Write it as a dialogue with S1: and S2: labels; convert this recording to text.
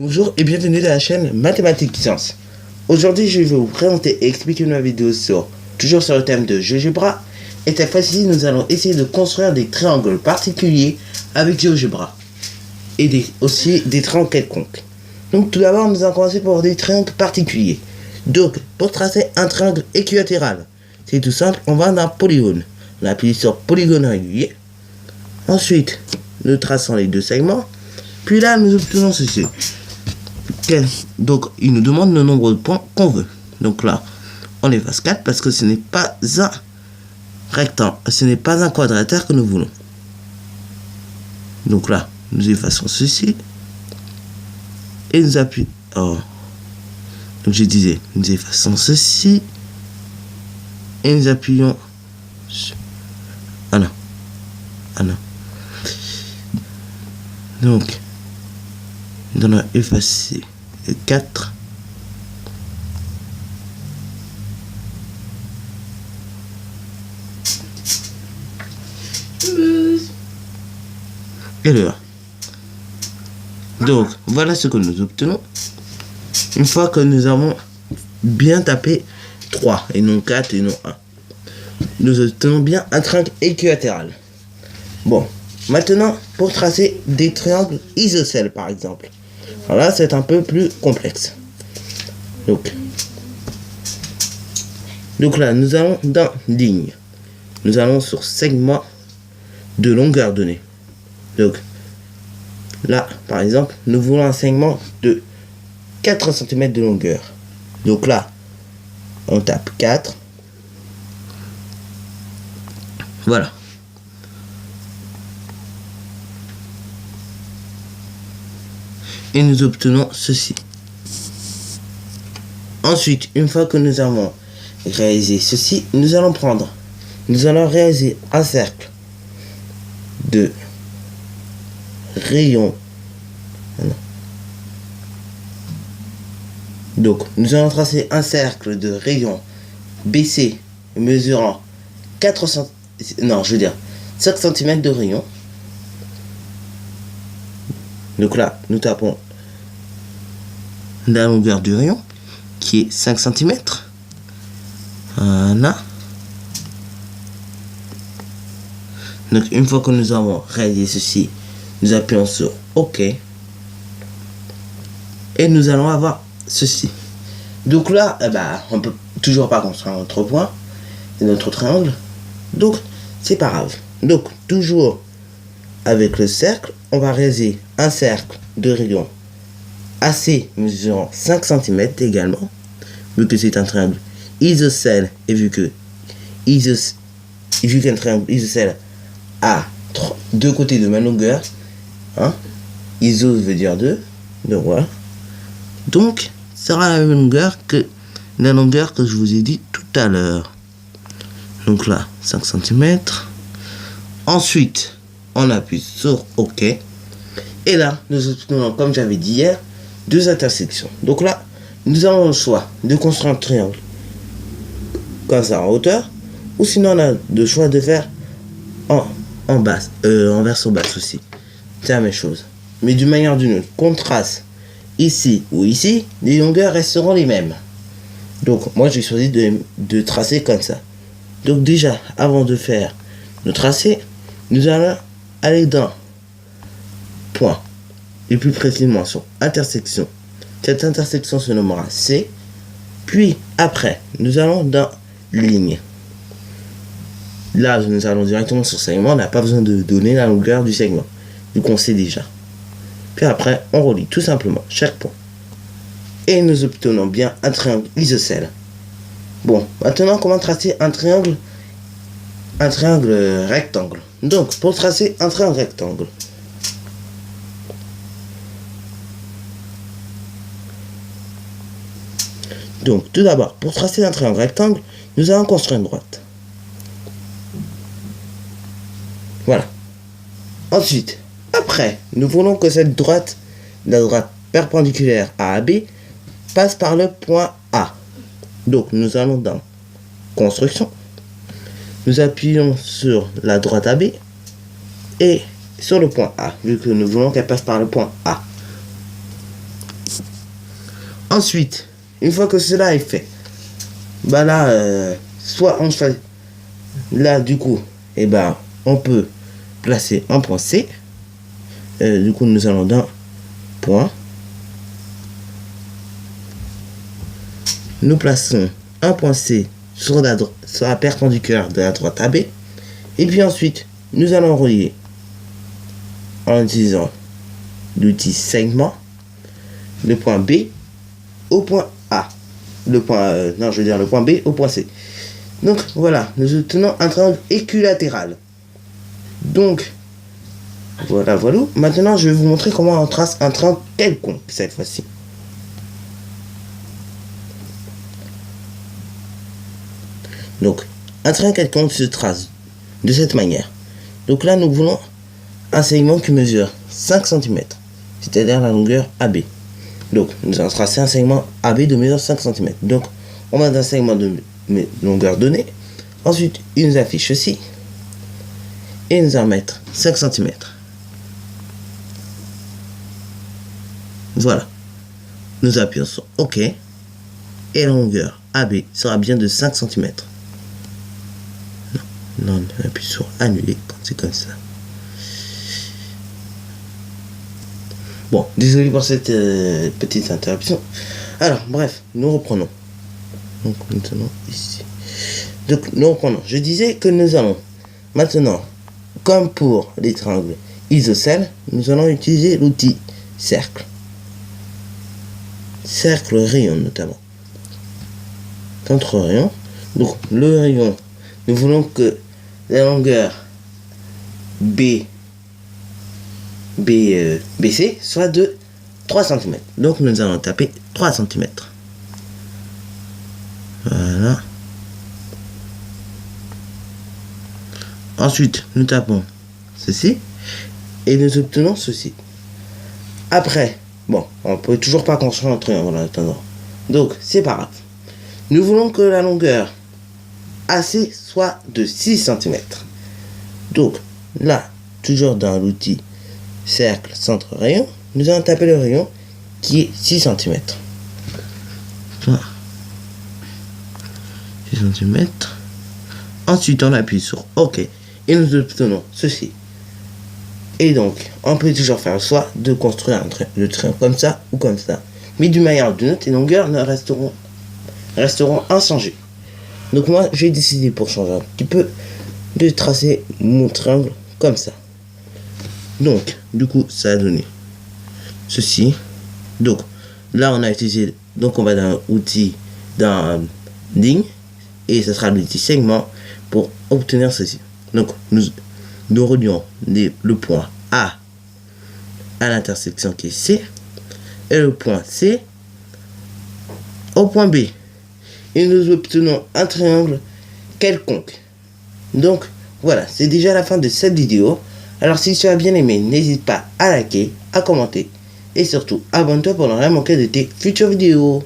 S1: Bonjour et bienvenue dans la chaîne Mathématiques Sciences. Aujourd'hui, je vais vous présenter et expliquer une vidéo toujours sur le thème de GeoGebra. Et cette fois-ci, nous allons essayer de construire des triangles particuliers avec GeoGebra. Et aussi des triangles quelconques. Donc tout d'abord, nous allons commencer par des triangles particuliers. Donc, pour tracer un triangle équilatéral, c'est tout simple, on va dans polygone. On appuie sur polygone régulier. Ensuite, nous traçons les deux segments. Puis là, nous obtenons ceci. Donc, il nous demande le nombre de points qu'on veut. Donc là, on efface 4 parce que ce n'est pas un rectangle, ce n'est pas un quadrilatère que nous voulons. Donc là, nous effaçons ceci. Et nous appuyons. Oh. Donc je disais, nous effaçons ceci. Et nous appuyons. Ah non. Ah non. Donc, nous allons effacer 4. Et le 1. Donc, voilà ce que nous obtenons. Une fois que nous avons bien tapé 3 et non 4 et non 1. Nous obtenons bien un triangle équilatéral. Bon, maintenant, pour tracer des triangles isocèles, par exemple. Alors là, c'est un peu plus complexe. Donc là, nous allons dans ligne. Nous allons sur segment de longueur donnée. Donc, là, par exemple, nous voulons un segment de 4 cm de longueur. Donc là, on tape 4. Voilà. Et nous obtenons ceci. Ensuite, une fois que nous avons réalisé ceci, nous allons réaliser un cercle de rayon. Donc, nous allons tracer un cercle de rayon BC mesurant 5 cm de rayon. Donc là, nous tapons la longueur du rayon, qui est 5 cm. Voilà. Donc, une fois que nous avons réalisé ceci, nous appuyons sur OK. Et nous allons avoir ceci. Donc là, on peut toujours pas construire notre point et notre triangle. Donc, c'est pas grave. Donc, toujours avec le cercle, on va réaliser un cercle de rayon AC mesurant 5 cm également, vu que c'est un triangle isocèle et vu qu'un triangle isocèle a deux côtés de même longueur, hein, iso veut dire 2, donc voilà. Donc, ça sera la même longueur que la longueur que je vous ai dit tout à l'heure. Donc là, 5 cm. Ensuite, on appuie sur OK. Et là, nous obtenons, comme j'avais dit hier, deux intersections. Donc là, nous avons le choix de construire un triangle comme ça en hauteur, ou sinon on a le choix de faire en version basse aussi. C'est la même chose. Mais d'une manière ou d'une autre, qu'on trace ici ou ici, les longueurs resteront les mêmes. Donc moi j'ai choisi de tracer comme ça. Donc déjà, avant de faire le tracé, nous allons aller dans point, et plus précisément sur intersection. Cette intersection se nommera C. Puis après, nous allons dans ligne. Là, nous allons directement sur segment. On n'a pas besoin de donner la longueur du segment, vu qu'on sait déjà. Puis après, on relie tout simplement chaque point. Et nous obtenons bien un triangle isocèle. Bon, maintenant, comment tracer un triangle rectangle. Donc, pour tracer un triangle rectangle, donc, tout d'abord, pour tracer un triangle rectangle, nous allons construire une droite. Voilà. Ensuite, après, nous voulons que cette droite, la droite perpendiculaire à AB, passe par le point A. Donc, nous allons dans Construction. Nous appuyons sur la droite AB et sur le point A, vu que nous voulons qu'elle passe par le point A. Ensuite, une fois que cela est fait, bah là, soit on choisit, là du coup, et ben on peut placer un point C. Du coup, nous allons d'un point. Nous plaçons un point C sur la perpendiculaire de la droite AB. Et puis ensuite, nous allons relier en utilisant l'outil segment le point B au point A. Le point, le point B au point C. Donc voilà, nous obtenons un triangle équilatéral. Donc, voilà. Maintenant, je vais vous montrer comment on trace un triangle quelconque cette fois-ci. Donc, un triangle quelconque se trace de cette manière. Donc là, nous voulons un segment qui mesure 5 cm, c'est-à-dire la longueur AB. Donc, nous allons tracer un segment AB de mesure 5 cm. Donc, on va dans un segment de longueur donnée. Ensuite, il nous affiche ceci. Et nous allons mettre 5 cm. Voilà. Nous appuyons sur OK. Et la longueur AB sera bien de 5 cm. Non, on appuie sur annuler quand c'est comme ça. Bon, désolé pour cette petite interruption. Alors, bref, nous reprenons. Donc, maintenant, ici. Donc, nous reprenons. Je disais que nous allons, maintenant, comme pour les triangles isocèles, nous allons utiliser l'outil cercle. Cercle rayon, notamment. Contre rayon. Donc, le rayon, nous voulons que la longueur BC soit de 3 cm. Donc nous allons taper 3 cm. Voilà. Ensuite, nous tapons ceci et nous obtenons ceci. Après, bon, on peut toujours pas construire un triangle en attendant. Donc, c'est pas grave. Nous voulons que la longueur AC soit de 6 cm. Donc, là, toujours dans l'outil cercle centre rayon, nous allons taper le rayon qui est 6 cm. Voilà. 6 cm. Ensuite, on appuie sur OK et nous obtenons ceci. Et donc, on peut toujours faire le choix de construire le triangle comme ça ou comme ça. Mais d'une manière ou d'une autre, les longueurs resteront inchangées. Donc moi, j'ai décidé pour changer un petit peu de tracer mon triangle comme ça. Donc, du coup, ça a donné ceci. Donc, là, on a utilisé, donc on va dans l'outil, dans ligne, et ce sera l'outil segment pour obtenir ceci. Donc, nous relions le point A à l'intersection qui est C, et le point C au point B. Et nous obtenons un triangle quelconque. Donc, voilà, c'est déjà la fin de cette vidéo. Alors, si tu as bien aimé, n'hésite pas à liker, à commenter, et surtout, abonne-toi pour ne rien manquer de tes futures vidéos.